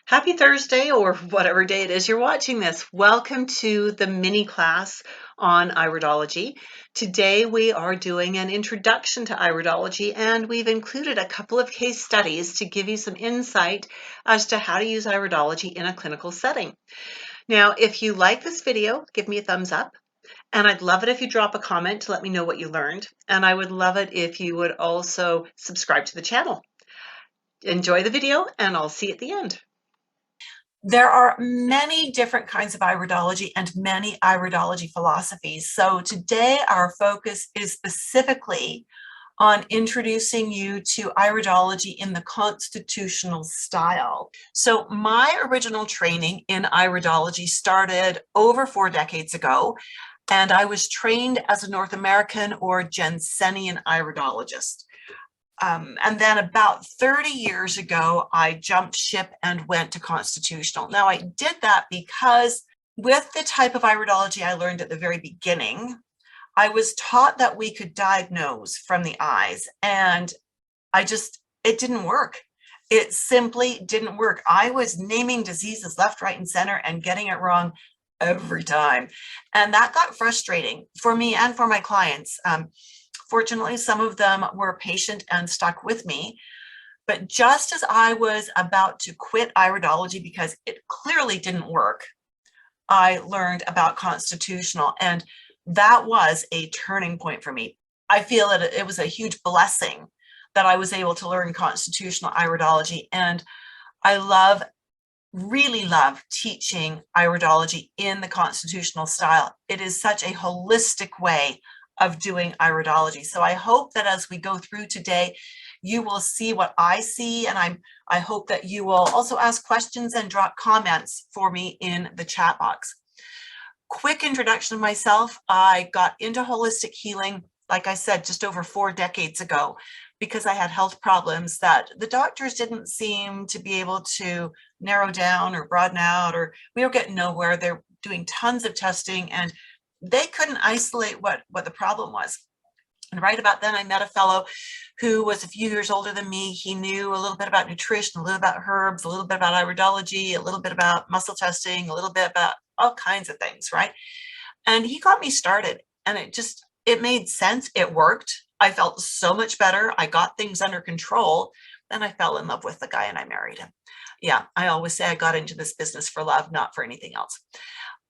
Happy Thursday, or whatever day it is you're watching this. Welcome to the mini class on iridology. Today we are doing an introduction to iridology, and we've included a couple of case studies to give you some insight as to how to use iridology in a clinical setting. Now, if you like this video, give me a thumbs up. And I'd love it if you drop a comment to let me know what you learned. And I would love it if you would also subscribe to the channel. Enjoy the video, and I'll see you at the end. There are many different kinds of iridology and many iridology philosophies. So today our focus is specifically on introducing you to iridology in the constitutional style. So my original training in iridology started over 4 decades ago, and I was trained as a North American or Jensenian iridologist. And then about 30 years ago, I jumped ship and went to constitutional. Now, I did that because with the type of iridology I learned at the very beginning, I was taught that we could diagnose from the eyes, and it didn't work. It simply didn't work. I was naming diseases left, right, and center and getting it wrong every time. And that got frustrating for me and for my clients. Fortunately, some of them were patient and stuck with me. But just as I was about to quit iridology because it clearly didn't work, I learned about constitutional, and that was a turning point for me. I feel that it was a huge blessing that I was able to learn constitutional iridology, and I really love teaching iridology in the constitutional style. It is such a holistic way of doing iridology. So I hope that as we go through today, you will see what I see, and I hope that you will also ask questions and drop comments for me in the chat box. Quick introduction of myself. I got into holistic healing, like I said, just over 4 decades ago, because I had health problems that the doctors didn't seem to be able to narrow down or broaden out, or we were getting nowhere. They're doing tons of testing, and they couldn't isolate what the problem was. And right about then, I met a fellow who was a few years older than me. He knew a little bit about nutrition, a little about herbs, a little bit about iridology, a little bit about muscle testing, a little bit about all kinds of things, right? And he got me started, and it made sense. It worked. I felt so much better. I got things under control. Then I fell in love with the guy and I married him. Yeah, I always say I got into this business for love, not for anything else.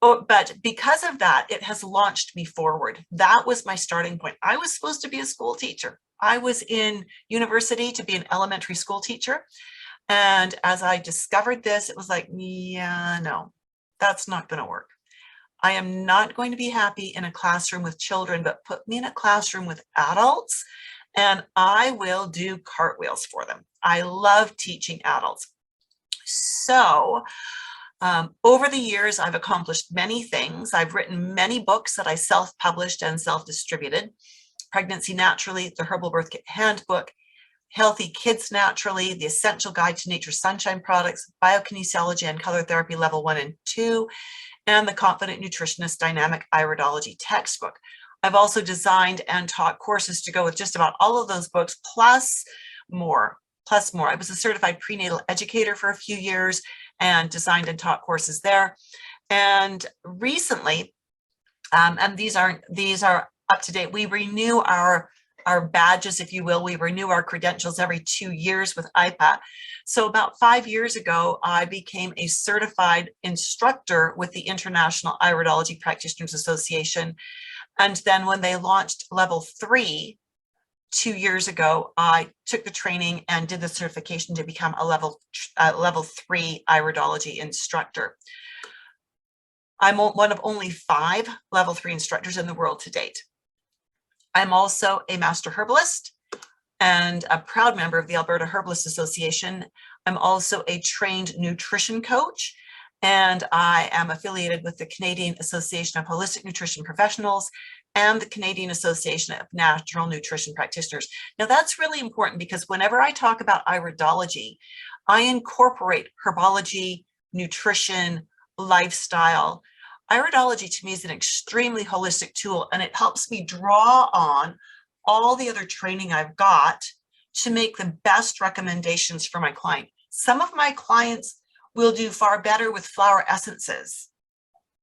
But because of that, it has launched me forward. That was my starting point. I was supposed to be a school teacher. I was in university to be an elementary school teacher. And as I discovered this, it was like, yeah, no, that's not going to work. I am not going to be happy in a classroom with children, but put me in a classroom with adults and I will do cartwheels for them. I love teaching adults. So over the years, I've accomplished many things. I've written many books that I self-published and self-distributed. Pregnancy Naturally, The Herbal Birth Kit Handbook, Healthy Kids Naturally, The Essential Guide to Nature's Sunshine Products, Biokinesiology and Color Therapy Level 1 and 2, and the Confident Nutritionist Dynamic Iridology Textbook. I've also designed and taught courses to go with just about all of those books, plus more. I was a certified prenatal educator for a few years and designed and taught courses there. And recently, and these are up to date, we renew our badges, if you will. We renew our credentials every 2 years with IPA. So about 5 years ago, I became a certified instructor with the International Iridology Practitioners Association. And then when they launched level 3 2 years ago, I took the training and did the certification to become a level 3 iridology instructor. I'm one of only 5 level 3 instructors in the world to date. I'm also a master herbalist and a proud member of the Alberta Herbalist Association. I'm also a trained nutrition coach, and I am affiliated with the Canadian Association of Holistic Nutrition Professionals and the Canadian Association of Natural Nutrition Practitioners. Now, that's really important because whenever I talk about iridology, I incorporate herbology, nutrition, lifestyle. Iridology to me is an extremely holistic tool, and it helps me draw on all the other training I've got to make the best recommendations for my client. Some of my clients will do far better with flower essences,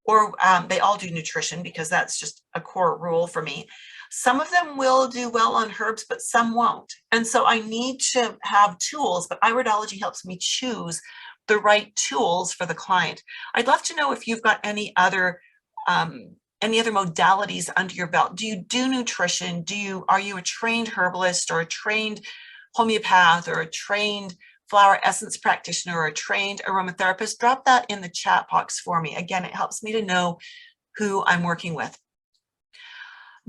or they all do nutrition because that's just a core rule for me. Some of them will do well on herbs, but some won't. And so I need to have tools, but iridology helps me choose the right tools for the client. I'd love to know if you've got any other modalities under your belt. Do you do nutrition? Are you a trained herbalist or a trained homeopath or a trained flower essence practitioner or a trained aromatherapist? Drop that in the chat box for me. Again, it helps me to know who I'm working with.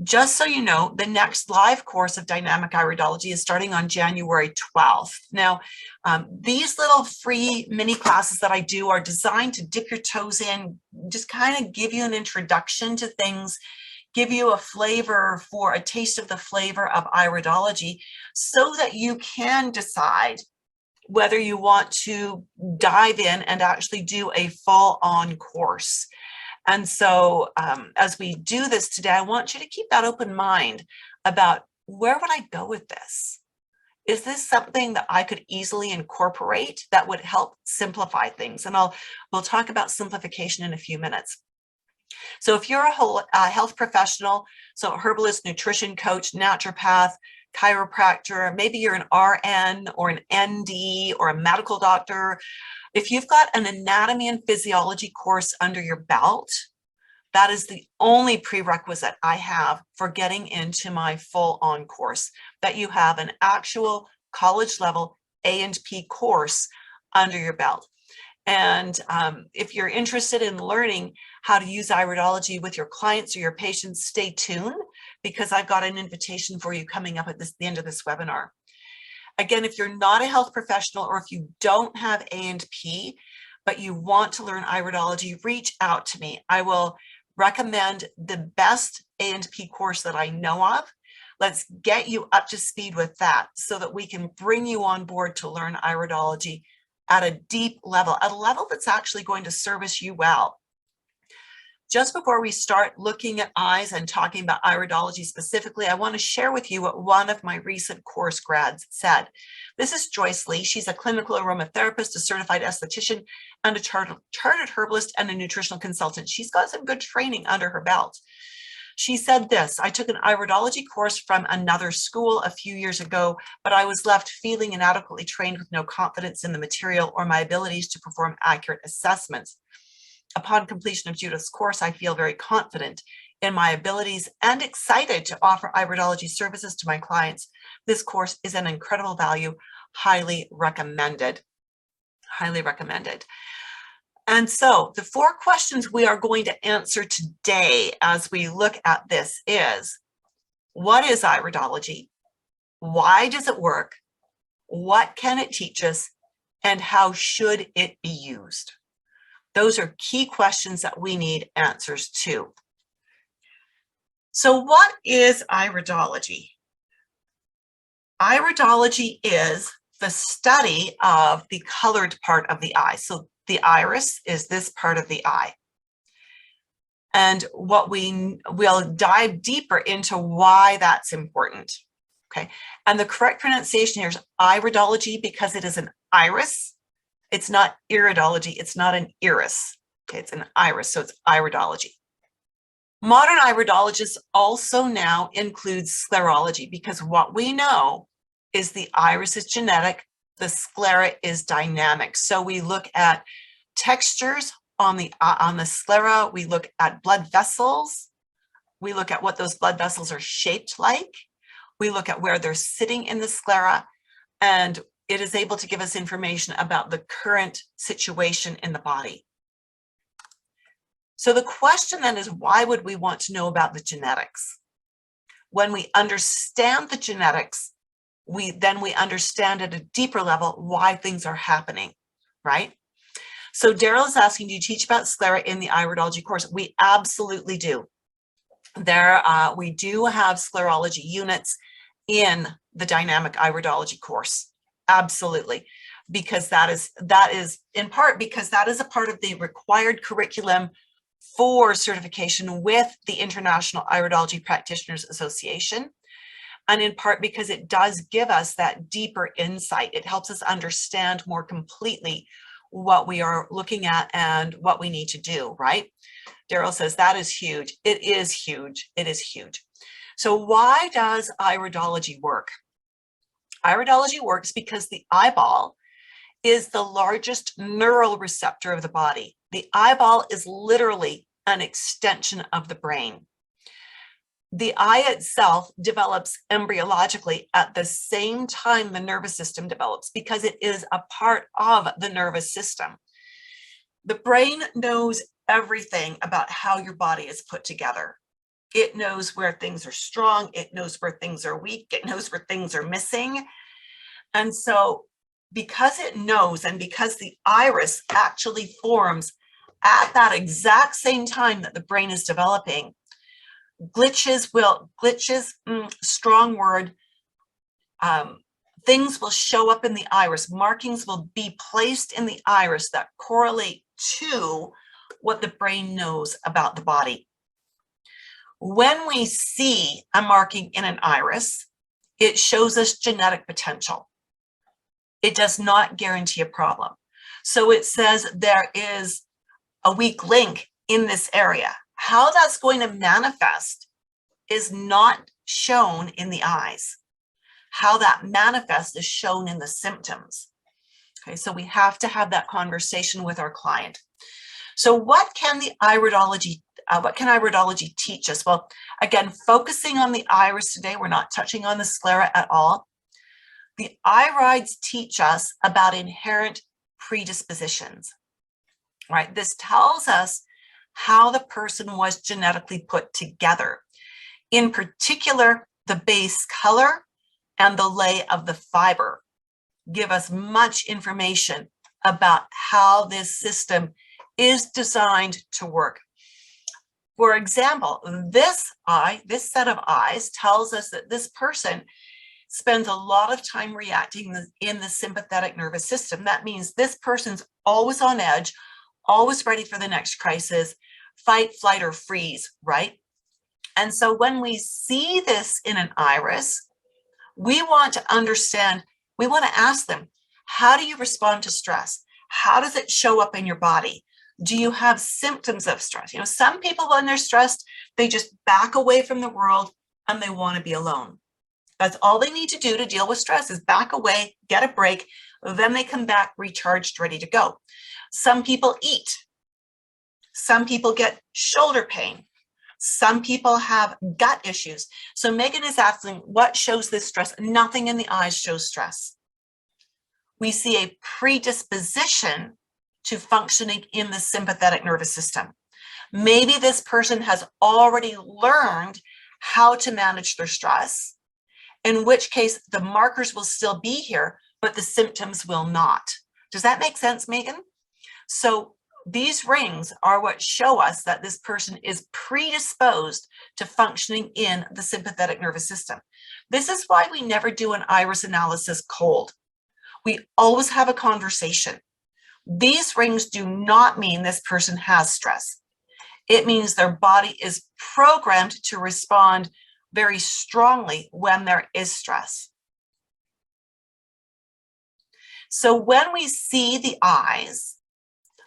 Just so you know, the next live course of Dynamic Iridology is starting on January 12th. Now, these little free mini classes that I do are designed to dip your toes in, just kind of give you an introduction to things, give you a taste of the flavor of iridology, so that you can decide whether you want to dive in and actually do a full-on course. And so as we do this today, I want you to keep that open mind about, where would I go with this? Is this something that I could easily incorporate that would help simplify things? And we'll talk about simplification in a few minutes. So if you're a health professional, so herbalist, nutrition coach, naturopath, chiropractor, maybe you're an RN or an ND or a medical doctor, if you've got an anatomy and physiology course under your belt, that is the only prerequisite I have for getting into my full-on course, that you have an actual college level A&P course under your belt. And if you're interested in learning how to use iridology with your clients or your patients, stay tuned, because I've got an invitation for you coming up at the end of this webinar. Again, if you're not a health professional, or if you don't have A&P, but you want to learn iridology, reach out to me. I will recommend the best A&P course that I know of. Let's get you up to speed with that, so that we can bring you on board to learn iridology at a deep level, at a level that's actually going to service you well. Just before we start looking at eyes and talking about iridology specifically, I want to share with you what one of my recent course grads said. This is Joyce Lee. She's a clinical aromatherapist, a certified esthetician, and a chartered herbalist and a nutritional consultant. She's got some good training under her belt. She said this: I took an iridology course from another school a few years ago, but I was left feeling inadequately trained with no confidence in the material or my abilities to perform accurate assessments. Upon completion of Judith's course, I feel very confident in my abilities and excited to offer iridology services to my clients. This course is an incredible value, highly recommended. Highly recommended. And so the 4 questions we are going to answer today as we look at this is: what is iridology? Why does it work? What can it teach us? And how should it be used? Those are key questions that we need answers to. So what is iridology? Iridology is the study of the colored part of the eye. So the iris is this part of the eye. And we'll dive deeper into why that's important. Okay. And the correct pronunciation here is iridology, because it is an iris. It's not iridology. It's not an iris. Okay. It's an iris. So it's iridology. Modern iridologists also now include sclerology, because what we know is the iris is genetic, the sclera is dynamic. So we look at textures on the sclera, we look at blood vessels, we look at what those blood vessels are shaped like, we look at where they're sitting in the sclera, and it is able to give us information about the current situation in the body. So the question then is, why would we want to know about the genetics? When we understand the genetics, we understand at a deeper level why things are happening, right? So Daryl is asking, do you teach about sclera in the iridology course? We absolutely do. We do have sclerology units in the dynamic iridology course. Absolutely. Because that is in part because that is a part of the required curriculum for certification with the International Iridology Practitioners Association. And in part because it does give us that deeper insight. It helps us understand more completely what we are looking at and what we need to do, right? Daryl says that is huge. It is huge. It is huge. So why does iridology work? Iridology works because the eyeball is the largest neural receptor of the body. The eyeball is literally an extension of the brain. The eye itself develops embryologically at the same time the nervous system develops because it is a part of the nervous system. The brain knows everything about how your body is put together. It knows where things are strong. It knows where things are weak. It knows where things are missing. And so because it knows, and because the iris actually forms at that exact same time that the brain is developing, glitches, strong word, things will show up in the iris. Markings will be placed in the iris that correlate to what the brain knows about the body. When we see a marking in an iris, it shows us genetic potential. It does not guarantee a problem. So it says there is a weak link in this area. How that's going to manifest is not shown in the eyes. How that manifests is shown in the symptoms. Okay, so we have to have that conversation with our client. So what can iridology teach us? Well, again, focusing on the iris today, we're not touching on the sclera at all. The irides teach us about inherent predispositions, right? This tells us how the person was genetically put together. In particular, the base color and the lay of the fiber give us much information about how this system is designed to work. For example, this set of eyes tells us that this person spends a lot of time reacting in the sympathetic nervous system. That means this person's always on edge, always ready for the next crisis, fight, flight, or freeze, right? And so when we see this in an iris, we want to understand, we want to ask them, how do you respond to stress? How does it show up in your body? Do you have symptoms of stress? You know, some people, when they're stressed, they just back away from the world and they want to be alone. That's all they need to do to deal with stress, is back away, get a break, then they come back recharged, ready to go. Some people eat. Some people get shoulder pain. Some people have gut issues. So Megan is asking, what shows this stress? Nothing in the eyes shows stress. We see a predisposition to functioning in the sympathetic nervous system. Maybe this person has already learned how to manage their stress, in which case the markers will still be here, but the symptoms will not. Does that make sense, Megan? So these rings are what show us that this person is predisposed to functioning in the sympathetic nervous system. This is why we never do an iris analysis cold. We always have a conversation. These rings do not mean this person has stress. It means their body is programmed to respond very strongly when there is stress. So when we see the eyes,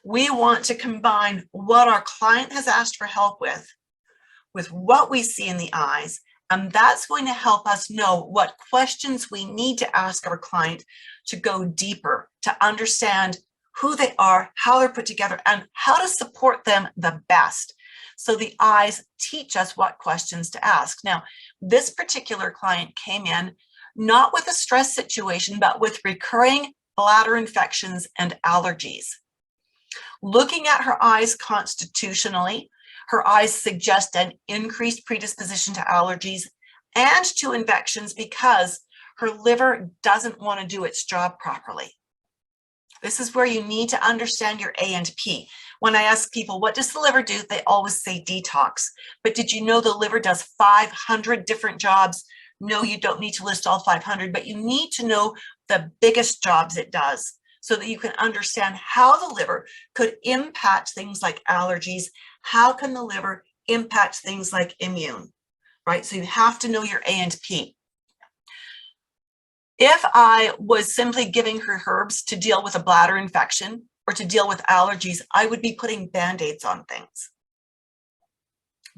we want to combine what our client has asked for help with what we see in the eyes, and that's going to help us know what questions we need to ask our client to go deeper, to understand who they are, how they're put together, and how to support them the best. So the eyes teach us what questions to ask. Now, this particular client came in not with a stress situation, but with recurring bladder infections and allergies. Looking at her eyes constitutionally, her eyes suggest an increased predisposition to allergies and to infections because her liver doesn't want to do its job properly. This is where you need to understand your A and P. When I ask people, what does the liver do? They always say detox. But did you know the liver does 500 different jobs? No, you don't need to list all 500, but you need to know the biggest jobs it does so that you can understand how the liver could impact things like allergies. How can the liver impact things like immune, right? So you have to know your A and P. If I was simply giving her herbs to deal with a bladder infection or to deal with allergies, I would be putting Band-Aids on things,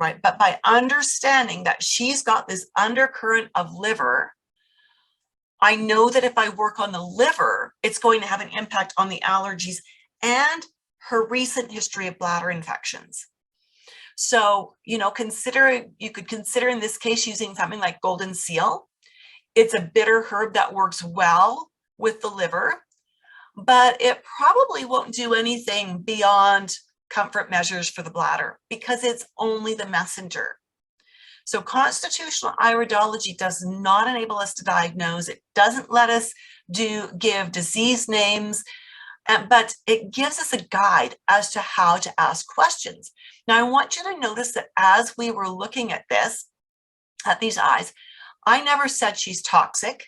right? But by understanding that she's got this undercurrent of liver, I know that if I work on the liver, it's going to have an impact on the allergies and her recent history of bladder infections. So, you could consider in this case using something like golden seal. It's a bitter herb that works well with the liver, but it probably won't do anything beyond comfort measures for the bladder because it's only the messenger. So constitutional iridology does not enable us to diagnose. It doesn't let us give disease names, but it gives us a guide as to how to ask questions. Now, I want you to notice that as we were looking at these eyes, I never said she's toxic.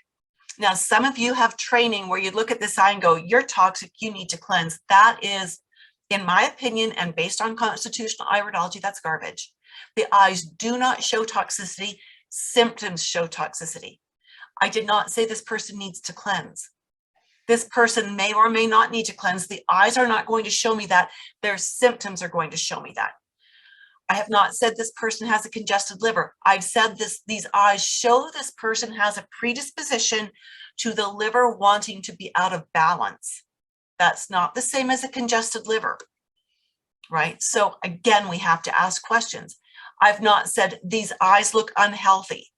Now, some of you have training where you look at this eye and go, you're toxic, you need to cleanse. That is, in my opinion, and based on constitutional iridology, that's garbage. The eyes do not show toxicity. Symptoms show toxicity. I did not say this person needs to cleanse. This person may or may not need to cleanse. The eyes are not going to show me that. Their symptoms are going to show me that. I have not said this person has a congested liver. I've said these eyes show this person has a predisposition to the liver wanting to be out of balance. That's not the same as a congested liver, right? So again, we have to ask questions. I've not said these eyes look unhealthy,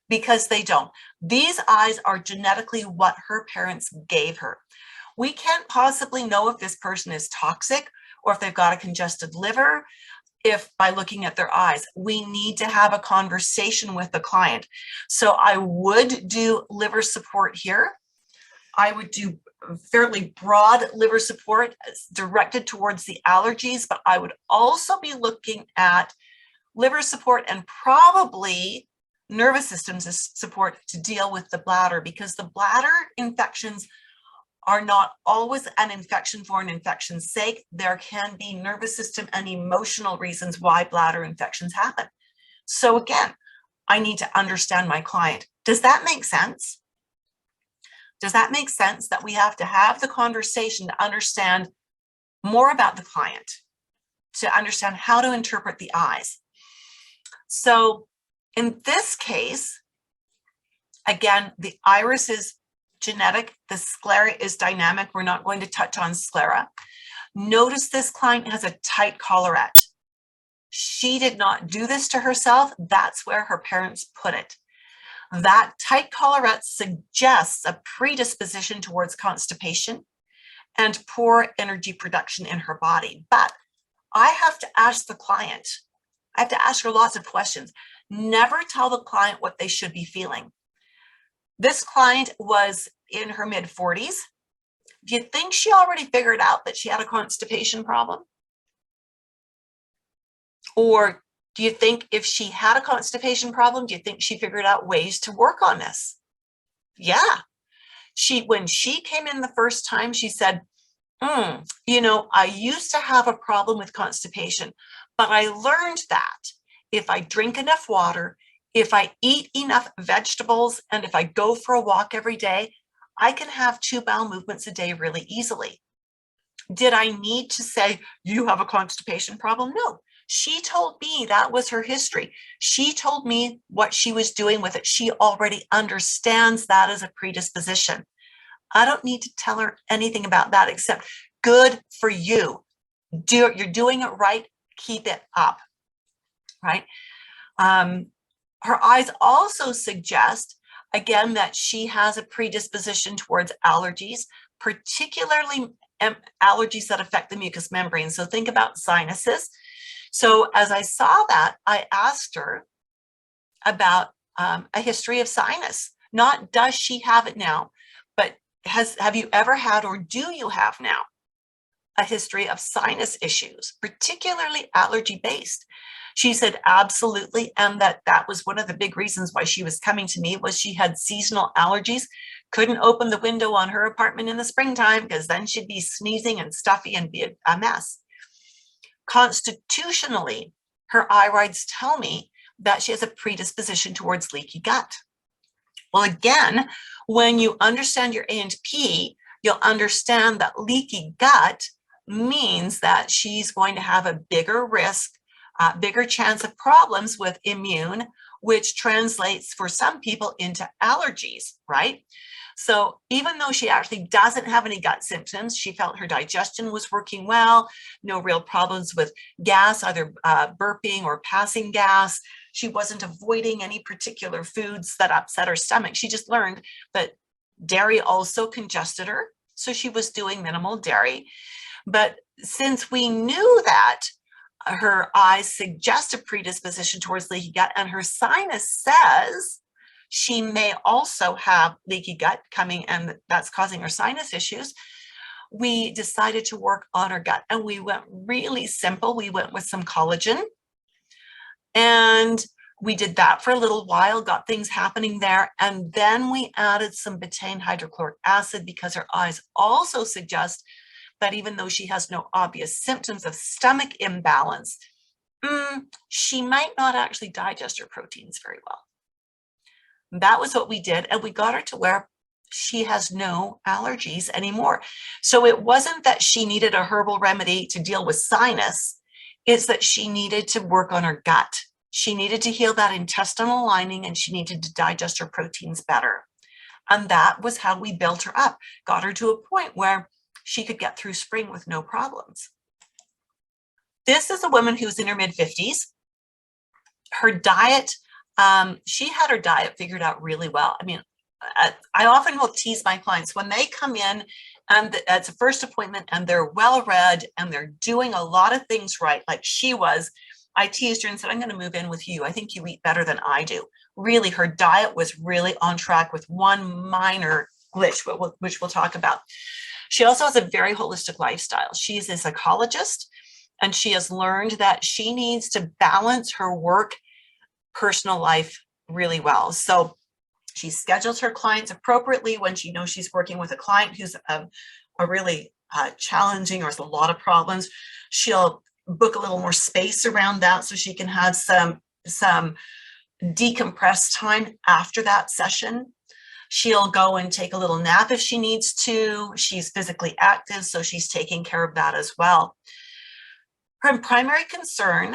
because they don't. These eyes are genetically what her parents gave her. We can't possibly know if this person is toxic or if they've got a congested liver by looking at their eyes. We need to have a conversation with the client. So I would do liver support here. I would do fairly broad liver support directed towards the allergies, but I would also be looking at liver support and probably nervous system support to deal with the bladder, because the bladder infections are not always an infection for an infection's sake. There can be nervous system and emotional reasons why bladder infections happen. So again, I need to understand my client. Does that make sense? Does that make sense that we have to have the conversation to understand more about the client, to understand how to interpret the eyes? So in this case, again, the iris is genetic, the sclera is dynamic. We're not going to touch on sclera. Notice this client has a tight collarette. She did not do this to herself. That's where her parents put it. That tight collarette suggests a predisposition towards constipation and poor energy production in her body. But I have to ask the client, I have to ask her lots of questions. Never tell the client what they should be feeling. This client was in her mid-40s. Do you think she already figured out that she had a constipation problem? Or do you think if she had a constipation problem, do you think she figured out ways to work on this? Yeah. When she came in the first time, she said, I used to have a problem with constipation, but I learned that if I drink enough water, if I eat enough vegetables, and if I go for a walk every day, I can have 2 bowel movements a day really easily. Did I need to say, you have a constipation problem? No. She told me that was her history. She told me what she was doing with it. She already understands that as a predisposition. I don't need to tell her anything about that except good for you. You're doing it right. Keep it up, right? Her eyes also suggest, again, that she has a predisposition towards allergies, particularly allergies that affect the mucous membrane. So think about sinuses. So as I saw that, I asked her about a history of sinus. Not does she have it now, but have you ever had, or do you have now, a history of sinus issues, particularly allergy-based? She said absolutely, and that was one of the big reasons why she was coming to me, was she had seasonal allergies, couldn't open the window on her apartment in the springtime because then she'd be sneezing and stuffy and be a mess. Constitutionally, her irides tell me that she has a predisposition towards leaky gut. Well, again, when you understand your A and P, you'll understand that leaky gut means that she's going to have a bigger risk, bigger chance of problems with immune, which translates for some people into allergies, right? So even though she actually doesn't have any gut symptoms, she felt her digestion was working well, no real problems with gas, either burping or passing gas. She wasn't avoiding any particular foods that upset her stomach. She just learned that dairy also congested her, so she was doing minimal dairy. But since we knew that her eyes suggest a predisposition towards leaky gut, and her sinus says she may also have leaky gut coming, and that's causing her sinus issues, we decided to work on her gut. And we went really simple. We went with some collagen, and we did that for a little while, got things happening there. And then we added some betaine hydrochloric acid because her eyes also suggest that even though she has no obvious symptoms of stomach imbalance, she might not actually digest her proteins very well. That was what we did, and we got her to where she has no allergies anymore. So it wasn't that she needed a herbal remedy to deal with sinus, it's that she needed to work on her gut. She needed to heal that intestinal lining, and she needed to digest her proteins better. And that was how we built her up, got her to a point where she could get through spring with no problems. This is a woman who's in her mid-50s. Her diet, she had her diet figured out really well. I mean, I often will tease my clients when they come in and it's a first appointment and they're well-read and they're doing a lot of things right, like she was. I teased her and said, I'm going to move in with you. I think you eat better than I do. Really, her diet was really on track with one minor glitch, which we'll talk about. She also has a very holistic lifestyle. She's a psychologist, and she has learned that she needs to balance her work, personal life really well. So she schedules her clients appropriately when she knows she's working with a client who's a really challenging or has a lot of problems. She'll book a little more space around that so she can have some decompressed time after that session. She'll go and take a little nap if she needs to. She's physically active, so she's taking care of that as well. Her primary concern,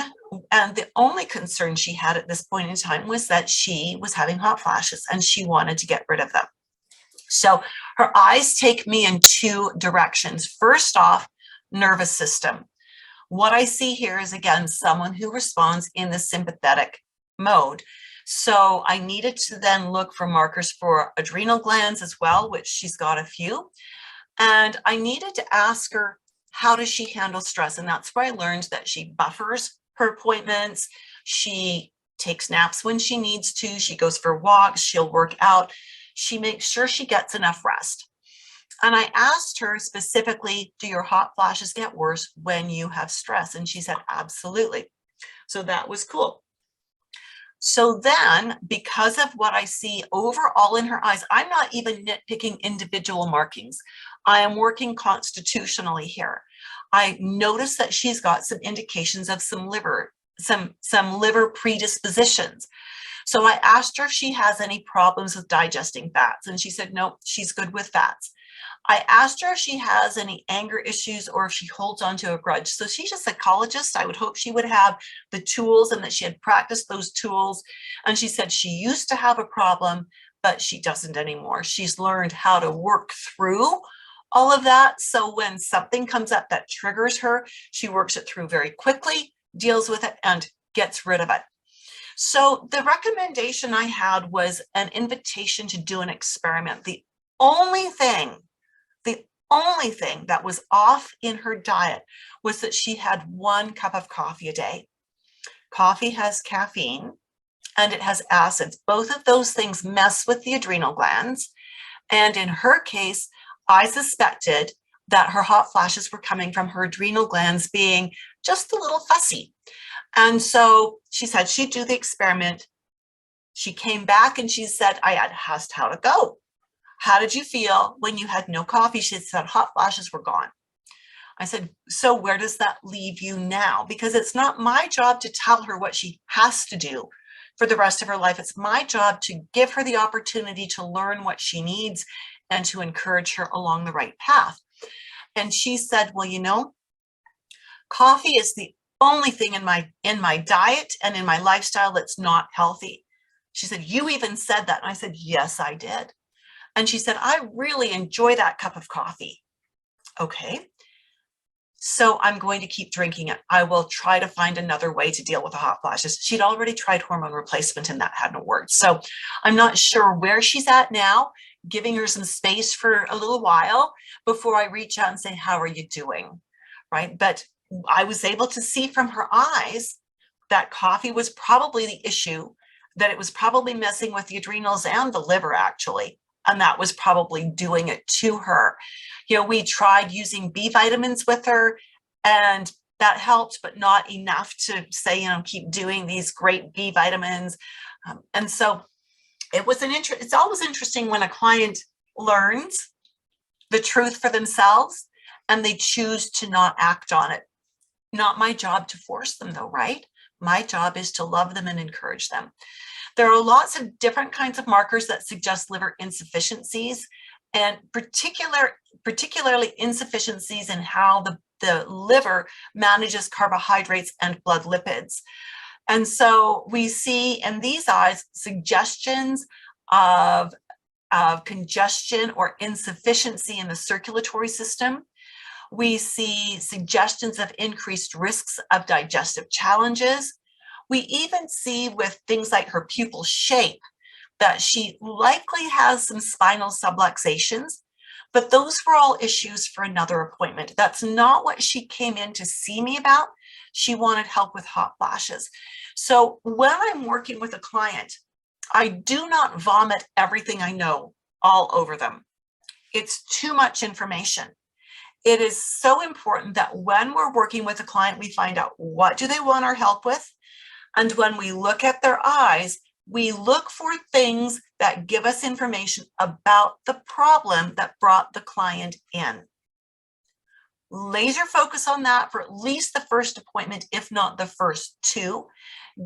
and the only concern she had at this point in time, was that she was having hot flashes and she wanted to get rid of them. So her eyes take me in two directions. First off, nervous system. What I see here is, again, someone who responds in the sympathetic mode. So I needed to then look for markers for adrenal glands as well, which she's got a few. And I needed to ask her, how does she handle stress? And that's where I learned that she buffers her appointments. She takes naps when she needs to. She goes for walks. She'll work out. She makes sure she gets enough rest. And I asked her specifically, do your hot flashes get worse when you have stress? And she said, absolutely. So that was cool. So then, because of what I see overall in her eyes, I'm not even nitpicking individual markings. I am working constitutionally here. I notice that she's got some indications of some liver predispositions. So I asked her if she has any problems with digesting fats, and she said, no, she's good with fats. I asked her if she has any anger issues or if she holds on to a grudge. So she's a psychologist. I would hope she would have the tools and that she had practiced those tools. And she said she used to have a problem, but she doesn't anymore. She's learned how to work through all of that. So when something comes up that triggers her, she works it through very quickly, deals with it, and gets rid of it. So the recommendation I had was an invitation to do an experiment. The only thing that was off in her diet was that she had 1 cup of coffee a day. Coffee has caffeine and it has acids. Both of those things mess with the adrenal glands. And in her case, I suspected that her hot flashes were coming from her adrenal glands being just a little fussy. And so she said she'd do the experiment. She came back and she said, I had asked how to go. How did you feel when you had no coffee? She said hot flashes were gone. I said, so where does that leave you now? Because it's not my job to tell her what she has to do for the rest of her life. It's my job to give her the opportunity to learn what she needs and to encourage her along the right path. And she said, well, you know, coffee is the only thing in my diet and in my lifestyle that's not healthy. She said, you even said that. And I said, yes, I did. And she said, I really enjoy that cup of coffee. Okay. So I'm going to keep drinking it. I will try to find another way to deal with the hot flashes. She'd already tried hormone replacement and that hadn't worked. So I'm not sure where she's at now, giving her some space for a little while before I reach out and say, how are you doing? Right. But I was able to see from her eyes that coffee was probably the issue, that it was probably messing with the adrenals and the liver, actually. And that was probably doing it to her. You know, we tried using B vitamins with her, and that helped, but not enough to say, you know, keep doing these great B vitamins. And so it's always interesting when a client learns the truth for themselves and they choose to not act on it. Not my job to force them though, right? My job is to love them and encourage them. There are lots of different kinds of markers that suggest liver insufficiencies, and particularly insufficiencies in how the liver manages carbohydrates and blood lipids. And so we see in these eyes suggestions of congestion or insufficiency in the circulatory system. We see suggestions of increased risks of digestive challenges. We even see with things like her pupil shape that she likely has some spinal subluxations, but those were all issues for another appointment. That's not what she came in to see me about. She wanted help with hot flashes. So when I'm working with a client, I do not vomit everything I know all over them. It's too much information. It is so important that when we're working with a client, we find out what do they want our help with. And when we look at their eyes, we look for things that give us information about the problem that brought the client in. Laser focus on that for at least the first appointment, if not the first two.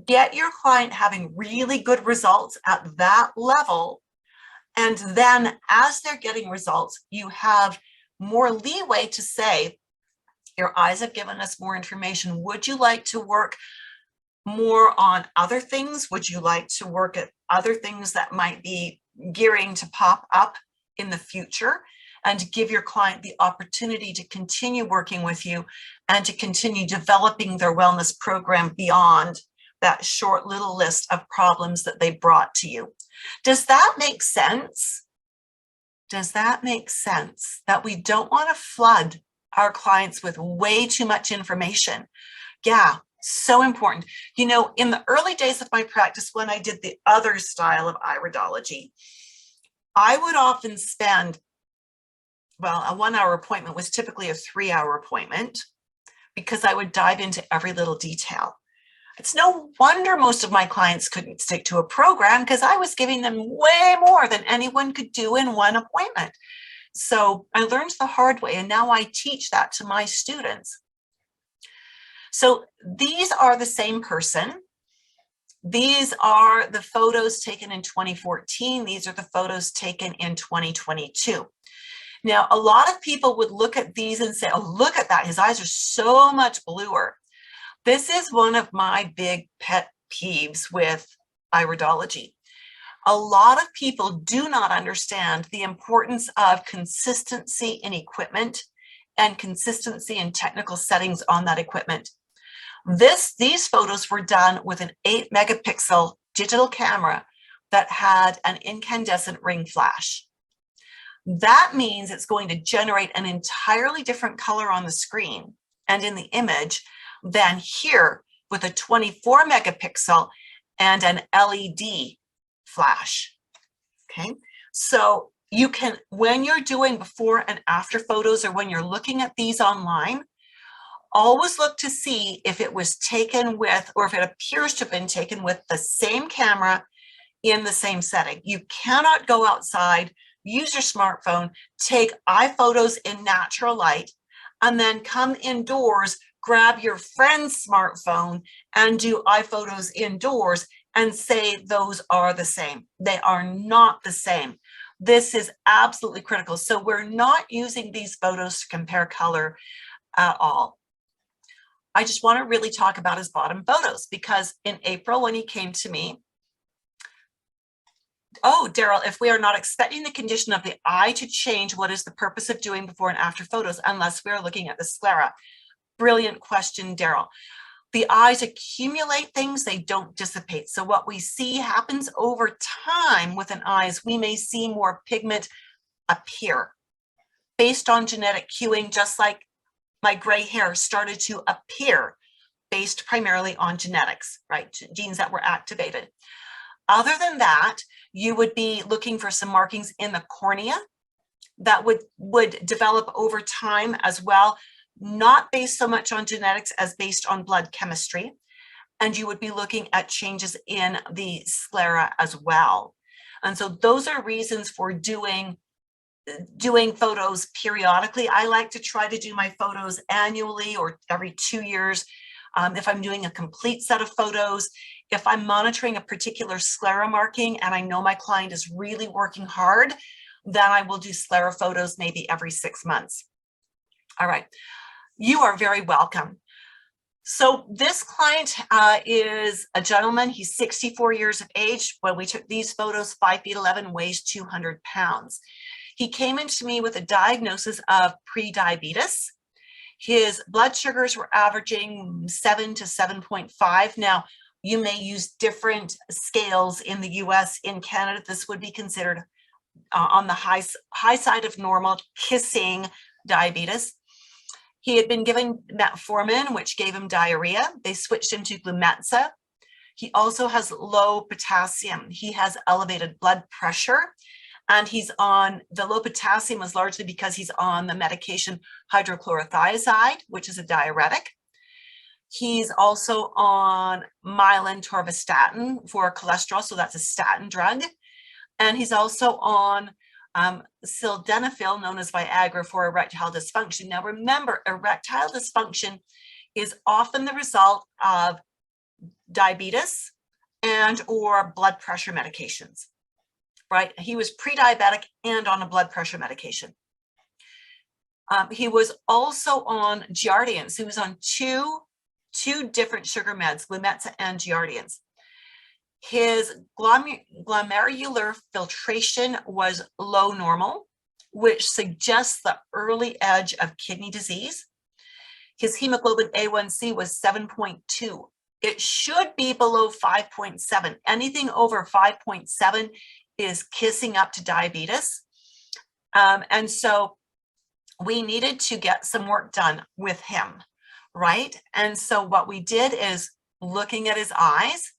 Get your client having really good results at that level. And then as they're getting results, you have more leeway to say, your eyes have given us more information. Would you like to work more on other things? Would you like to work at other things that might be gearing to pop up in the future? And give your client the opportunity to continue working with you and to continue developing their wellness program beyond that short little list of problems that they brought to you. Does that make sense? Does that make sense? That we don't want to flood our clients with way too much information. Yeah, so important. You know, in the early days of my practice, when I did the other style of iridology, I would often spend, well, a 1 hour appointment was typically a 3 hour appointment because I would dive into every little detail. It's no wonder most of my clients couldn't stick to a program because I was giving them way more than anyone could do in one appointment. So I learned the hard way, and now I teach that to my students. So these are the same person. These are the photos taken in 2014. These are the photos taken in 2022. Now, a lot of people would look at these and say, oh, look at that. His eyes are so much bluer. This is one of my big pet peeves with iridology. A lot of people do not understand the importance of consistency in equipment and consistency in technical settings on that equipment. These photos were done with an 8 megapixel digital camera that had an incandescent ring flash. That means it's going to generate an entirely different color on the screen and in the image than here with a 24 megapixel and an LED flash. Okay, so you can, when you're doing before and after photos, or when you're looking at these online, always look to see if it was taken with, or if it appears to have been taken with the same camera in the same setting. You cannot go outside, use your smartphone, take iPhotos in natural light, and then come indoors, grab your friend's smartphone and do iPhotos indoors and say those are the same. They are not the same. This is absolutely critical. So we're not using these photos to compare color at all. I just want to really talk about his bottom photos, because in April, when he came to me, oh, Daryl, if we are not expecting the condition of the eye to change, what is the purpose of doing before and after photos unless we are looking at the sclera? Brilliant question, Daryl. The eyes accumulate things, they don't dissipate. So what we see happens over time with an eye is we may see more pigment appear based on genetic cueing, just like my gray hair started to appear based primarily on genetics, right? Genes that were activated. Other than that, you would be looking for some markings in the cornea that would develop over time as well, not based so much on genetics as based on blood chemistry. And you would be looking at changes in the sclera as well. And so those are reasons for doing photos periodically. I like to try to do my photos annually or every 2 years. If I'm doing a complete set of photos, if I'm monitoring a particular sclera marking and I know my client is really working hard, then I will do sclera photos maybe every 6 months. All right, you are very welcome. So this client is a gentleman. He's 64 years of age. When we took these photos, 5'11", weighs 200 pounds. He came into me with a diagnosis of prediabetes. His blood sugars were averaging 7 to 7.5. Now, you may use different scales in the US. In Canada, this would be considered on the high side of normal, kissing diabetes. He had been given metformin, which gave him diarrhea. They switched him to Glumetza. He also has low potassium. He has elevated blood pressure. And he's on, the low potassium is largely because he's on the medication hydrochlorothiazide, which is a diuretic. He's also on myelin torvastatin for cholesterol, so that's a statin drug. And he's also on sildenafil, known as Viagra, for erectile dysfunction. Now remember, erectile dysfunction is often the result of diabetes and or blood pressure medications, right? He was pre-diabetic and on a blood pressure medication. He was also on Jardiance. He was on two different sugar meds, Glumetza and Jardiance. His glomerular filtration was low normal, which suggests the early edge of kidney disease. His hemoglobin A1C was 7.2. It should be below 5.7. Anything over 5.7 is kissing up to diabetes. And so we needed to get some work done with him, right? And so what we did is looking at his eyes.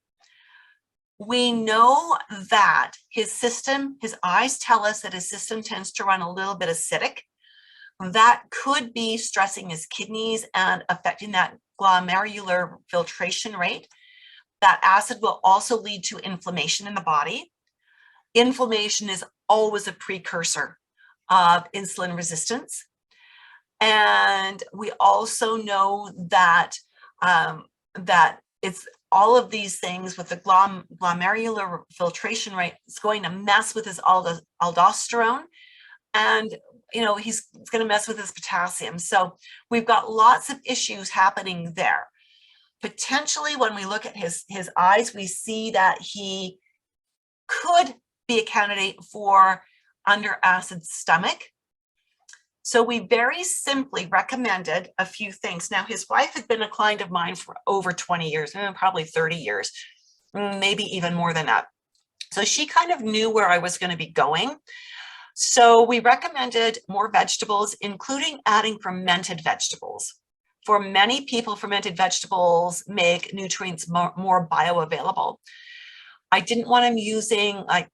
We know that his system, his eyes tell us that his system tends to run a little bit acidic. That could be stressing his kidneys and affecting that glomerular filtration rate. That acid will also lead to inflammation in the body. Inflammation is always a precursor of insulin resistance. And we also know that, that it's all of these things with the glomerular filtration rate is going to mess with his aldosterone, and he's going to mess with his potassium. So we've got lots of issues happening there. Potentially, when we look at his eyes, we see that he could be a candidate for under acid stomach. So we very simply recommended a few things. Now, his wife had been a client of mine for over 20 years, probably 30 years, maybe even more than that. So she kind of knew where I was going to be going. So we recommended more vegetables, including adding fermented vegetables. For many people, fermented vegetables make nutrients more bioavailable. I didn't want him using like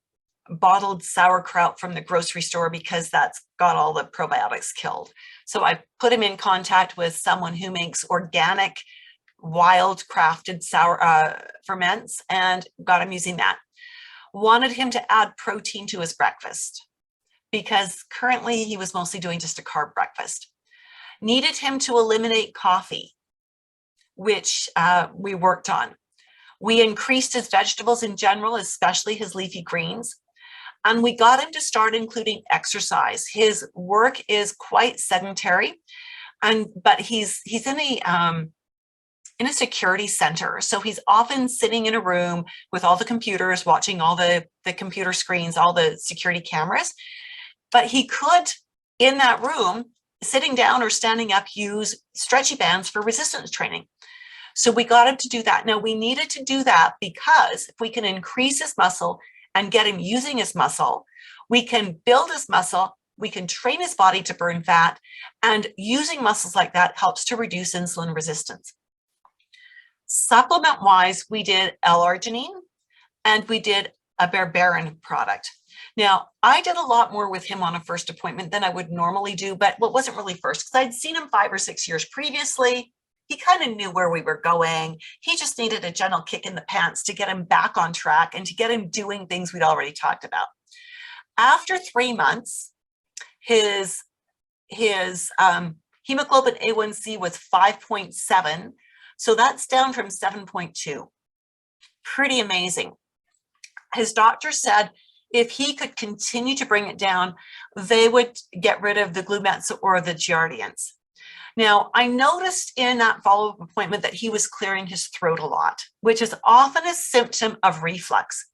bottled sauerkraut from the grocery store because that's got all the probiotics killed. So I put him in contact with someone who makes organic, wild crafted ferments and got him using that. Wanted him to add protein to his breakfast because currently he was mostly doing just a carb breakfast. Needed him to eliminate coffee, which we worked on. We increased his vegetables in general, especially his leafy greens. And we got him to start including exercise. His work is quite sedentary, but he's in a security center. So he's often sitting in a room with all the computers, watching all the computer screens, all the security cameras. But he could, in that room, sitting down or standing up, use stretchy bands for resistance training. So we got him to do that. Now, we needed to do that because if we can increase his muscle and get him using his muscle, we can build his muscle, we can train his body to burn fat, and using muscles like that helps to reduce insulin resistance. Supplement-wise, we did L-arginine and we did a berberine product. Now, I did a lot more with him on a first appointment than I would normally do, but it wasn't really first because I'd seen him 5 or 6 years previously. He kind of knew where we were going. He just needed a gentle kick in the pants to get him back on track and to get him doing things we'd already talked about. After 3 months, his hemoglobin A1C was 5.7. So that's down from 7.2. Pretty amazing. His doctor said if he could continue to bring it down, they would get rid of the Glumetza or the Giardians. Now, I noticed in that follow-up appointment that he was clearing his throat a lot, which is often a symptom of reflux.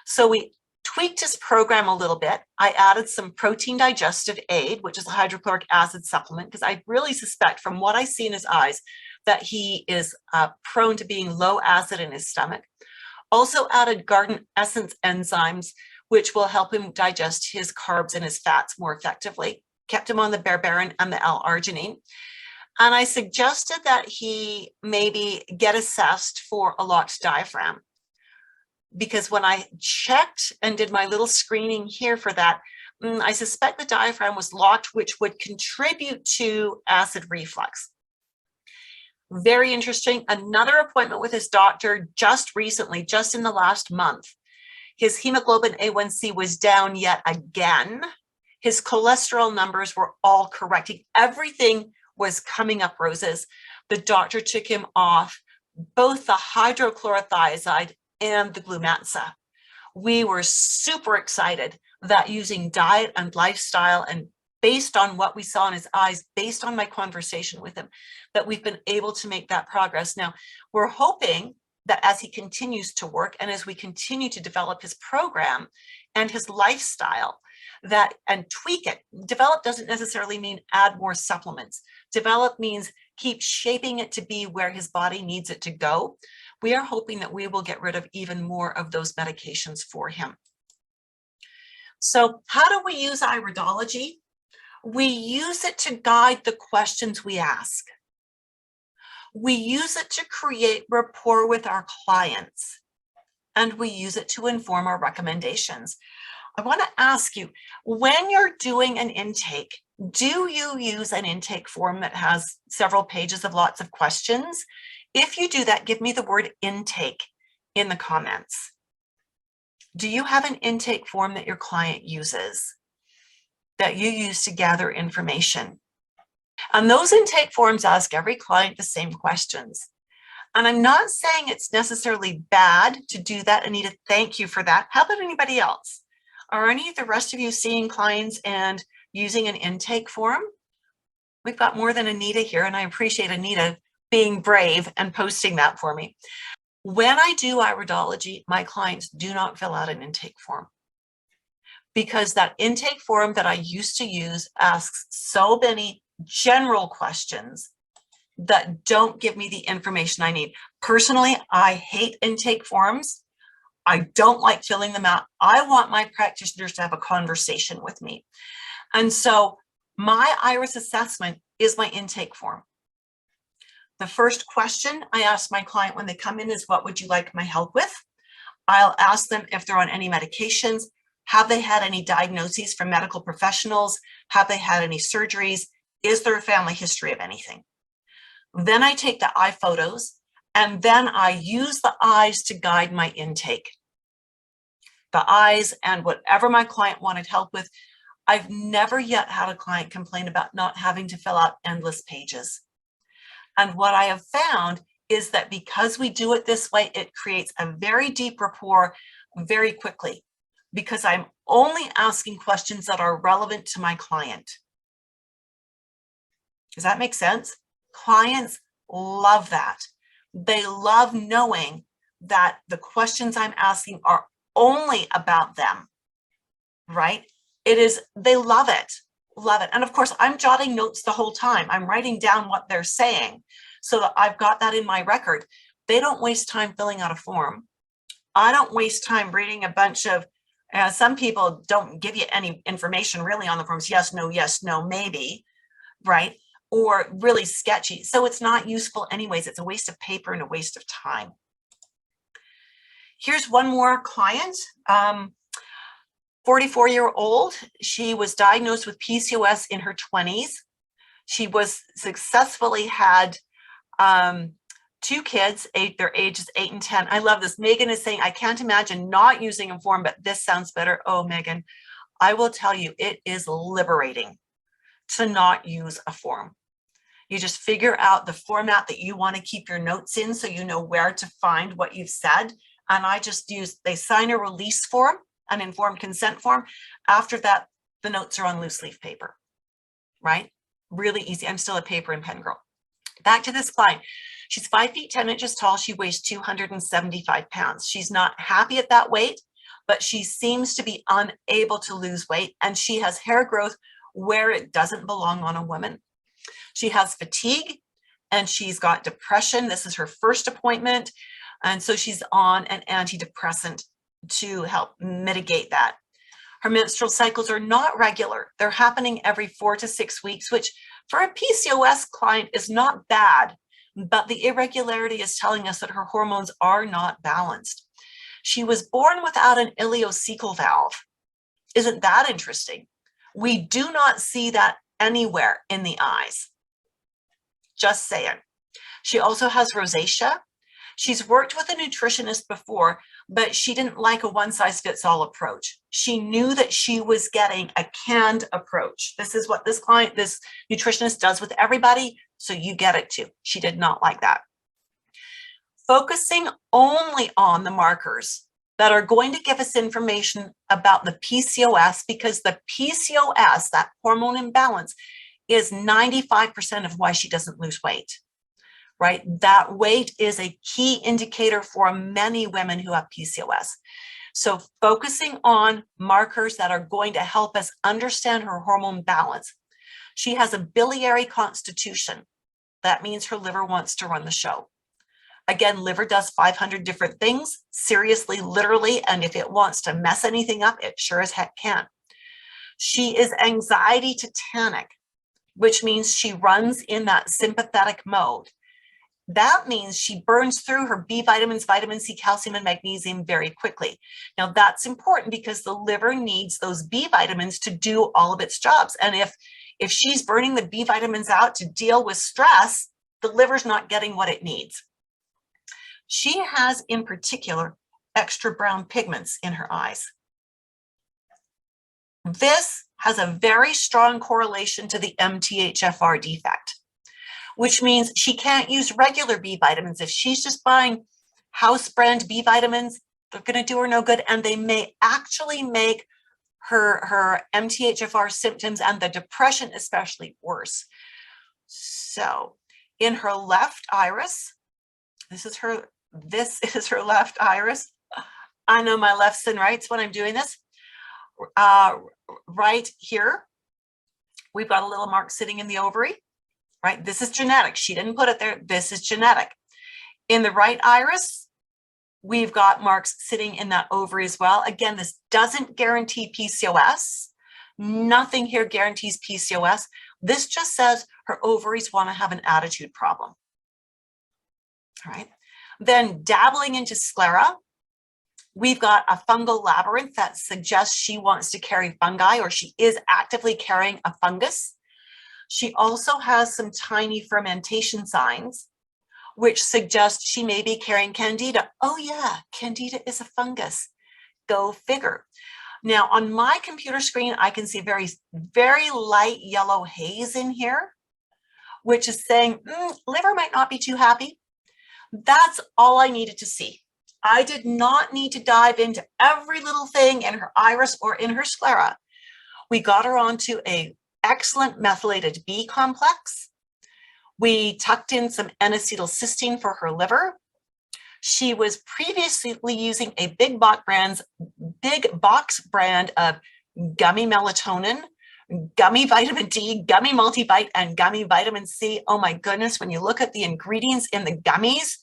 So we tweaked his program a little bit. I added some protein digestive aid, which is a hydrochloric acid supplement, because I really suspect from what I see in his eyes that he is prone to being low acid in his stomach. Also added garden essence enzymes, which will help him digest his carbs and his fats more effectively. Kept him on the berberine and the L-arginine. And I suggested that he maybe get assessed for a locked diaphragm. Because when I checked and did my little screening here for that, I suspect the diaphragm was locked, which would contribute to acid reflux. Very interesting. Another appointment with his doctor just recently, just in the last month. His hemoglobin A1C was down yet again. His cholesterol numbers were all correcting. Everything was coming up roses. The doctor took him off both the hydrochlorothiazide and the Glumetza. We were super excited that using diet and lifestyle and based on what we saw in his eyes, based on my conversation with him, that we've been able to make that progress. Now, we're hoping that as he continues to work and as we continue to develop his program and his lifestyle, that and tweak it. Develop doesn't necessarily mean add more supplements. Develop means keep shaping it to be where his body needs it to go. We are hoping that we will get rid of even more of those medications for him. So how do we use iridology? We use it to guide the questions we ask. We use it to create rapport with our clients, and we use it to inform our recommendations. I want to ask you, when you're doing an intake, do you use an intake form that has several pages of lots of questions? If you do that, give me the word intake in the comments. Do you have an intake form that your client uses, that you use to gather information? And those intake forms ask every client the same questions. And I'm not saying it's necessarily bad to do that. Anita, thank you for that. How about anybody else? Are any of the rest of you seeing clients and using an intake form? We've got more than Anita here, and I appreciate Anita being brave and posting that for me. When I do iridology, my clients do not fill out an intake form, because that intake form that I used to use asks so many general questions that don't give me the information I need. Personally, I hate intake forms. I don't like filling them out. I want my practitioners to have a conversation with me. And so my iris assessment is my intake form. The first question I ask my client when they come in is, what would you like my help with? I'll ask them if they're on any medications. Have they had any diagnoses from medical professionals? Have they had any surgeries? Is there a family history of anything? Then I take the eye photos, and then I use the eyes to guide my intake. The eyes and whatever my client wanted help with. I've never yet had a client complain about not having to fill out endless pages. And what I have found is that because we do it this way, it creates a very deep rapport very quickly. because I'm only asking questions that are relevant to my client. Does that make sense? Clients love that. They love knowing that the questions I'm asking are only about them, right? They love it, love it. And of course, I'm jotting notes the whole time. I'm writing down what they're saying so that I've got that in my record. They don't waste time filling out a form. I don't waste time reading a bunch of, some people don't give you any information really on the forms. Yes, no, maybe, right? Or really sketchy. So it's not useful anyways. It's a waste of paper and a waste of time. Here's one more client, 44-year-old. She was diagnosed with PCOS in her 20s. She was successfully had 2 kids, their ages 8 and 10. I love this. Megan is saying, I can't imagine not using a form, but this sounds better. Oh, Megan, I will tell you, it is liberating to not use a form. You just figure out the format that you want to keep your notes in so you know where to find what you've said. And I just they sign a release form, an informed consent form. After that, the notes are on loose leaf paper, right? Really easy. I'm still a paper and pen girl. Back to this client. She's 5 feet 10 inches tall. She weighs 275 pounds. She's not happy at that weight, but she seems to be unable to lose weight. And she has hair growth where it doesn't belong on a woman. She has fatigue and she's got depression. This is her first appointment. And so she's on an antidepressant to help mitigate that. Her menstrual cycles are not regular. They're happening every 4 to 6 weeks, which for a PCOS client is not bad, but the irregularity is telling us that her hormones are not balanced. She was born without an ileocecal valve. Isn't that interesting? We do not see that anywhere in the eyes. Just saying. She also has rosacea. She's worked with a nutritionist before, but she didn't like a one-size-fits-all approach. She knew that she was getting a canned approach. This is what this nutritionist does with everybody, so you get it too. She did not like that. Focusing only on the markers that are going to give us information about the PCOS, because the PCOS, that hormone imbalance, is 95% of why she doesn't lose weight, right? That weight is a key indicator for many women who have PCOS. So focusing on markers that are going to help us understand her hormone balance. She has a biliary constitution. That means her liver wants to run the show. Again, liver does 500 different things, seriously, literally, and if it wants to mess anything up, it sure as heck can. She is anxiety tetanic, which means she runs in that sympathetic mode. That means she burns through her B vitamins, vitamin C, calcium, and magnesium very quickly. Now, that's important because the liver needs those B vitamins to do all of its jobs. And if she's burning the B vitamins out to deal with stress, the liver's not getting what it needs. She has, in particular, extra brown pigments in her eyes. This has a very strong correlation to the MTHFR defect, which means she can't use regular B vitamins. If she's just buying house brand B vitamins, they're going to do her no good, and they may actually make her MTHFR symptoms and the depression especially worse. So in her left iris, this is her left iris. I know my lefts and rights when I'm doing this. Right here, we've got a little mark sitting in the ovary, right? This is genetic. She didn't put it there. This is genetic. In the right iris, we've got marks sitting in that ovary as well. Again, this doesn't guarantee PCOS. Nothing here guarantees PCOS. This just says her ovaries want to have an attitude problem. All right. Then dabbling into sclera, we've got a fungal labyrinth that suggests she wants to carry fungi, or she is actively carrying a fungus. She also has some tiny fermentation signs, which suggest she may be carrying candida. Oh yeah, candida is a fungus. Go figure. Now on my computer screen, I can see very, very light yellow haze in here, which is saying liver might not be too happy. That's all I needed to see. I did not need to dive into every little thing in her iris or in her sclera. We got her onto an excellent methylated B complex. We tucked in some N-acetylcysteine for her liver. She was previously using a big box brand of gummy melatonin, gummy vitamin D, gummy multivite, and gummy vitamin C. Oh my goodness, when you look at the ingredients in the gummies,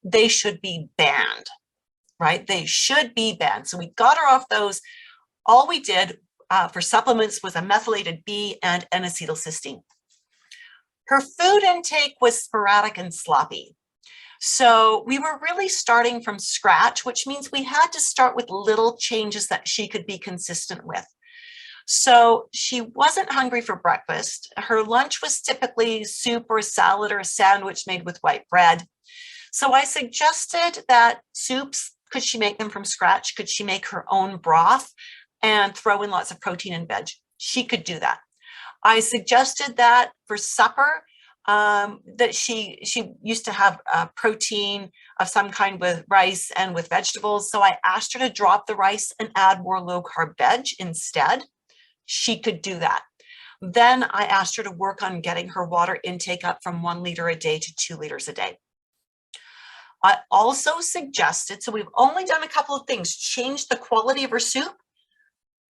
they should be banned, right? They should be banned. So we got her off those. All we did for supplements was a methylated B and N-acetylcysteine. Her food intake was sporadic and sloppy. So we were really starting from scratch, which means we had to start with little changes that she could be consistent with. So she wasn't hungry for breakfast. Her lunch was typically soup or salad or a sandwich made with white bread. So I suggested that soups, could she make them from scratch? Could she make her own broth and throw in lots of protein and veg? She could do that. I suggested that for supper, that she used to have protein of some kind with rice and with vegetables. So I asked her to drop the rice and add more low carb veg instead. She could do that. Then I asked her to work on getting her water intake up from 1 liter a day to 2 liters a day. I also suggested, so we've only done a couple of things, changed the quality of her soup,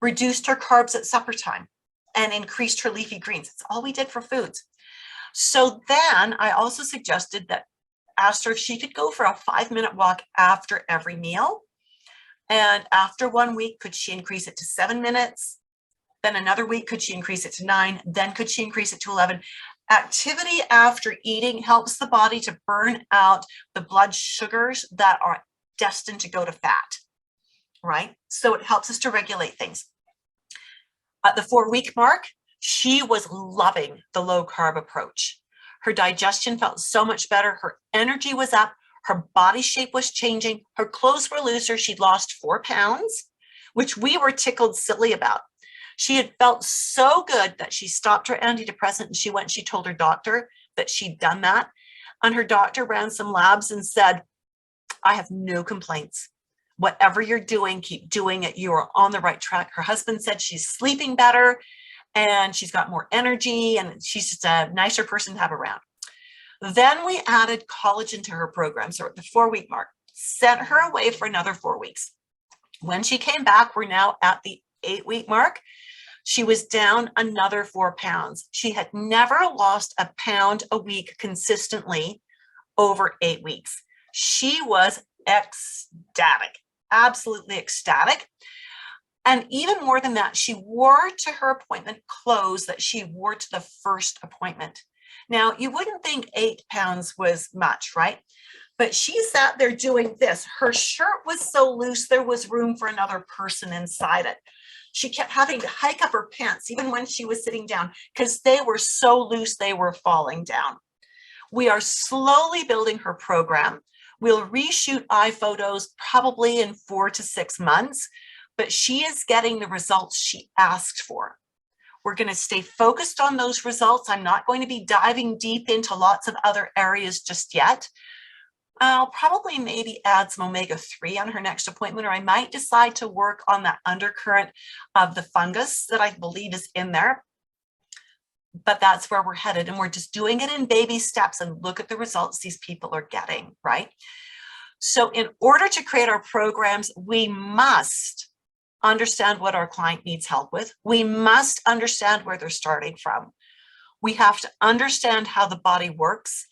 reduced her carbs at supper time, and increased her leafy greens. That's all we did for foods. So then I also suggested that, asked her if she could go for a 5-minute walk after every meal. And after 1 week, could she increase it to 7 minutes? Then another week, could she increase it to 9? Then could she increase it to 11? Activity after eating helps the body to burn out the blood sugars that are destined to go to fat, right? So it helps us to regulate things. At the 4-week mark, she was loving the low carb approach. Her digestion felt so much better. Her energy was up. Her body shape was changing. Her clothes were looser. She'd lost 4 pounds, which we were tickled silly about. She had felt so good that she stopped her antidepressant and she told her doctor that she'd done that. And her doctor ran some labs and said, I have no complaints. Whatever you're doing, keep doing it. You are on the right track. Her husband said she's sleeping better and she's got more energy and she's just a nicer person to have around. Then we added collagen to her program. So at the 4-week mark, sent her away for another 4 weeks. When she came back, we're now at the 8-week mark. She was down another 4 pounds. She had never lost a pound a week consistently over 8 weeks. She was ecstatic, absolutely ecstatic. And even more than that, she wore to her appointment clothes that she wore to the first appointment. Now, you wouldn't think 8 pounds was much, right? But she sat there doing this. Her shirt was so loose, there was room for another person inside it. She kept having to hike up her pants, even when she was sitting down, because they were so loose, they were falling down. We are slowly building her program. We'll reshoot eye photos probably in 4 to 6 months, but she is getting the results she asked for. We're going to stay focused on those results. I'm not going to be diving deep into lots of other areas just yet. I'll probably maybe add some omega-3 on her next appointment, or I might decide to work on that undercurrent of the fungus that I believe is in there. But that's where we're headed, and we're just doing it in baby steps and look at the results these people are getting, right? So in order to create our programs, we must understand what our client needs help with. We must understand where they're starting from. We have to understand how the body works.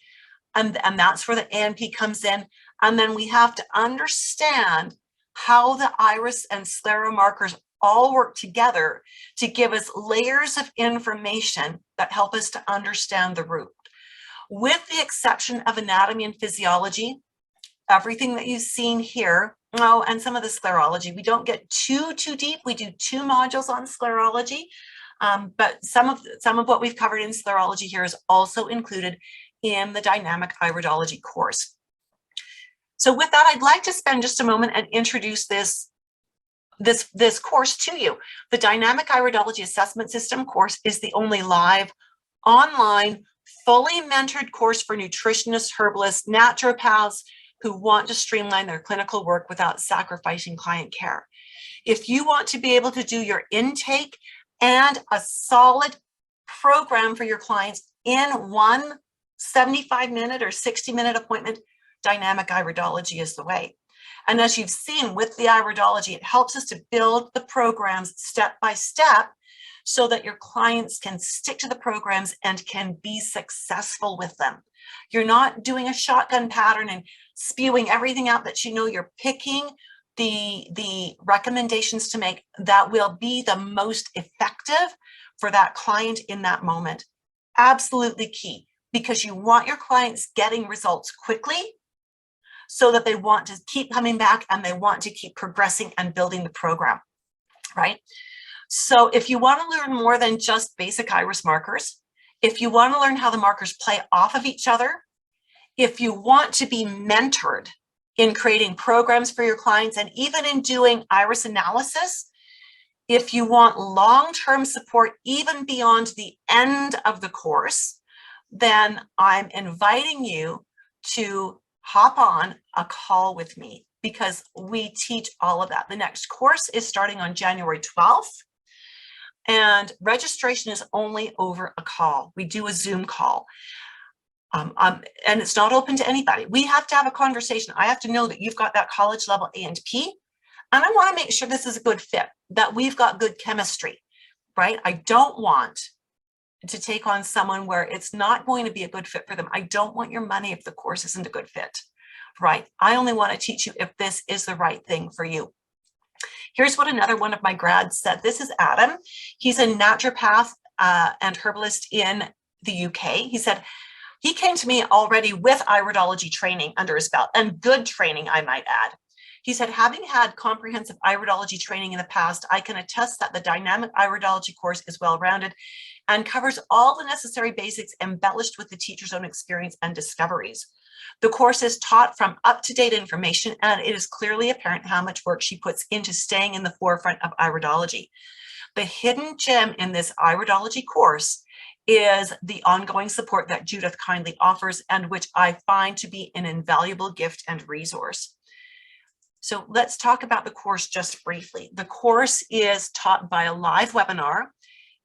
And that's where the ANP comes in. And then we have to understand how the iris and sclera markers all work together to give us layers of information that help us to understand the root. With the exception of anatomy and physiology, everything that you've seen here, oh, and some of the sclerology, we don't get too deep. We do 2 modules on sclerology, but some of what we've covered in sclerology here is also included in the dynamic iridology course. So with that, I'd like to spend just a moment and introduce this course to you. The Dynamic Iridology Assessment System course is the only live, online, fully mentored course for nutritionists, herbalists, naturopaths who want to streamline their clinical work without sacrificing client care. If you want to be able to do your intake and a solid program for your clients in one 75-minute or 60-minute appointment, dynamic iridology is the way. And as you've seen with the iridology, it helps us to build the programs step by step so that your clients can stick to the programs and can be successful with them. You're not doing a shotgun pattern and spewing everything out that you know. You're picking the recommendations to make that will be the most effective for that client in that moment. Absolutely key, because you want your clients getting results quickly so that they want to keep coming back and they want to keep progressing and building the program, right? So if you want to learn more than just basic iris markers, if you want to learn how the markers play off of each other, if you want to be mentored in creating programs for your clients and even in doing iris analysis, if you want long-term support even beyond the end of the course, then I'm inviting you to hop on a call with me, because we teach all of that. The next course is starting on January 12th, and registration is only over a call. We do a Zoom call. And it's not open to anybody. We have to have a conversation. I have to know that you've got that college level A&P, and I want to make sure this is a good fit, that we've got good chemistry, right? I don't want to take on someone where it's not going to be a good fit for them. I don't want your money if the course isn't a good fit, right? I only want to teach you if this is the right thing for you. Here's what another one of my grads said. This is Adam. He's a naturopath and herbalist in the UK. He said, he came to me already with iridology training under his belt, and good training, I might add. He said, having had comprehensive iridology training in the past, I can attest that the dynamic iridology course is well-rounded and covers all the necessary basics embellished with the teacher's own experience and discoveries. The course is taught from up-to-date information, and it is clearly apparent how much work she puts into staying in the forefront of iridology. The hidden gem in this iridology course is the ongoing support that Judith kindly offers, and which I find to be an invaluable gift and resource. So let's talk about the course just briefly. The course is taught by a live webinar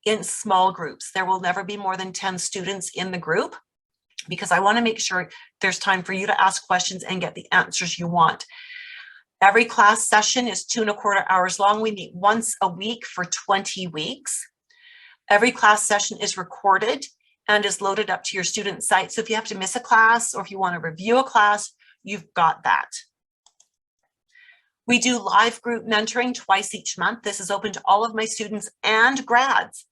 in small groups. There will never be more than 10 students in the group, because I want to make sure there's time for you to ask questions and get the answers you want. Every class session is 2¼ hours long. We meet once a week for 20 weeks. Every class session is recorded and is loaded up to your student site. So if you have to miss a class, or if you want to review a class, you've got that. We do live group mentoring twice each month. This is open to all of my students and grads.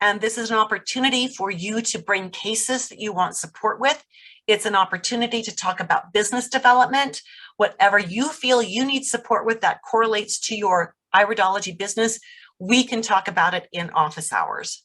And this is an opportunity for you to bring cases that you want support with. It's an opportunity to talk about business development, whatever you feel you need support with that correlates to your iridology business. We can talk about it in office hours.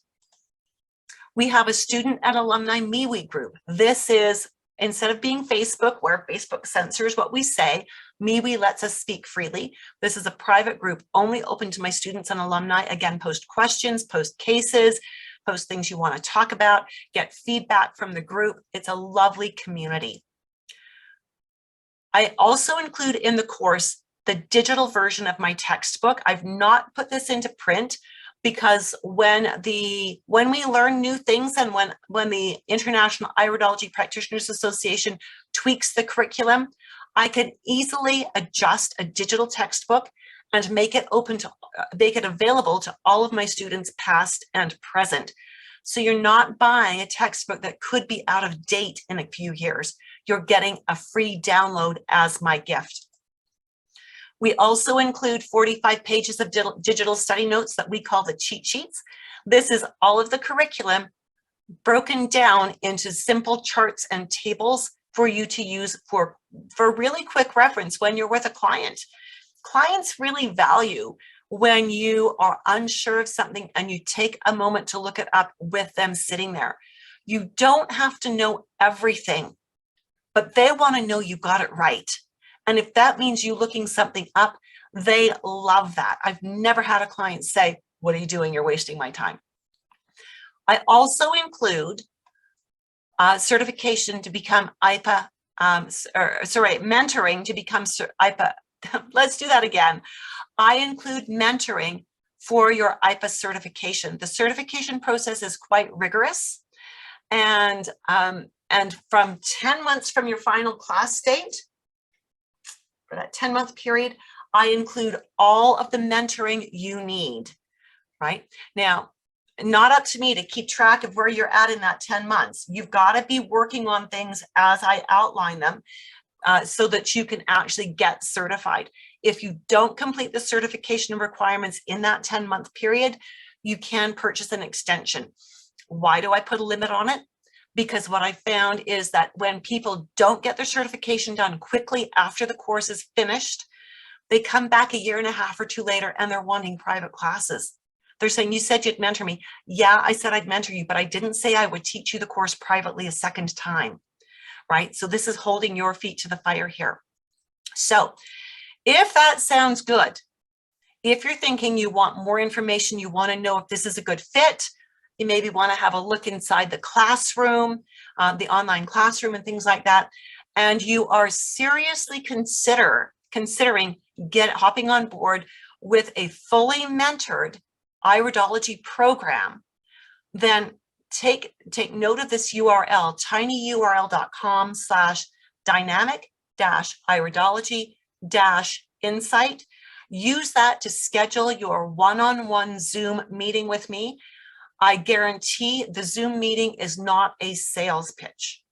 We have a student and alumni MeWe group. This is, instead of being Facebook, where Facebook censors what we say, MeWe lets us speak freely. This is a private group only open to my students and alumni. Again, post questions, post cases, post things you want to talk about, get feedback from the group. It's a lovely community. I also include in the course the digital version of my textbook. I've not put this into print because when we learn new things, and when the International Iridology Practitioners Association tweaks the curriculum, I can easily adjust a digital textbook and make it available to all of my students, past and present. So you're not buying a textbook that could be out of date in a few years. You're getting a free download as my gift. We also include 45 pages of digital study notes that we call the cheat sheets. This is all of the curriculum broken down into simple charts and tables for you to use for really quick reference when you're with a client. Clients really value when you are unsure of something and you take a moment to look it up with them sitting there. You don't have to know everything, but they want to know you got it right. And if that means you looking something up, they love that. I've never had a client say, "What are you doing? You're wasting my time." I also include certification to become IPA mentoring to become IPA. Let's do that again. I include mentoring for your IPA certification. The certification process is quite rigorous, and from 10 months from your final class date, for that 10-month period, I include all of the mentoring you need, right? Now, not up to me to keep track of where you're at in that 10 months. You've got to be working on things as I outline them so that you can actually get certified. If you don't complete the certification requirements in that 10-month period, you can purchase an extension. Why do I put a limit on it? Because what I found is that when people don't get their certification done quickly after the course is finished, they come back a year and a half or two later and they're wanting private classes. They're saying, you said you'd mentor me. Yeah, I said I'd mentor you, but I didn't say I would teach you the course privately a second time, right? So this is holding your feet to the fire here. So if that sounds good, if you're thinking you want more information, you want to know if this is a good fit, you maybe want to have a look inside the classroom, the online classroom and things like that, and you are seriously considering hopping on board with a fully mentored iridology program, then take note of this URL, tinyurl.com/dynamic-iridology-insight. Use that to schedule your one-on-one Zoom meeting with me. I guarantee the Zoom meeting is not a sales pitch.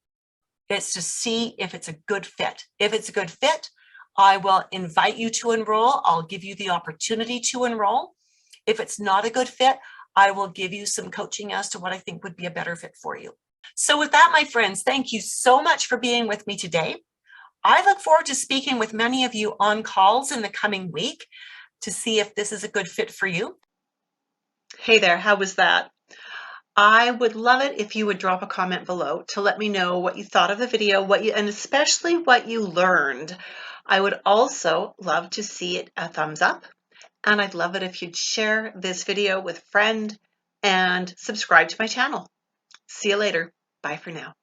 It's to see if it's a good fit. If it's a good fit, I will invite you to enroll. I'll give you the opportunity to enroll. If it's not a good fit, I will give you some coaching as to what I think would be a better fit for you. So with that, my friends, thank you so much for being with me today. I look forward to speaking with many of you on calls in the coming week to see if this is a good fit for you. Hey there, how was that? I would love it if you would drop a comment below to let me know what you thought of the video, and especially what you learned. I would also love to see it a thumbs up, and I'd love it if you'd share this video with a friend and subscribe to my channel. See you later. Bye for now.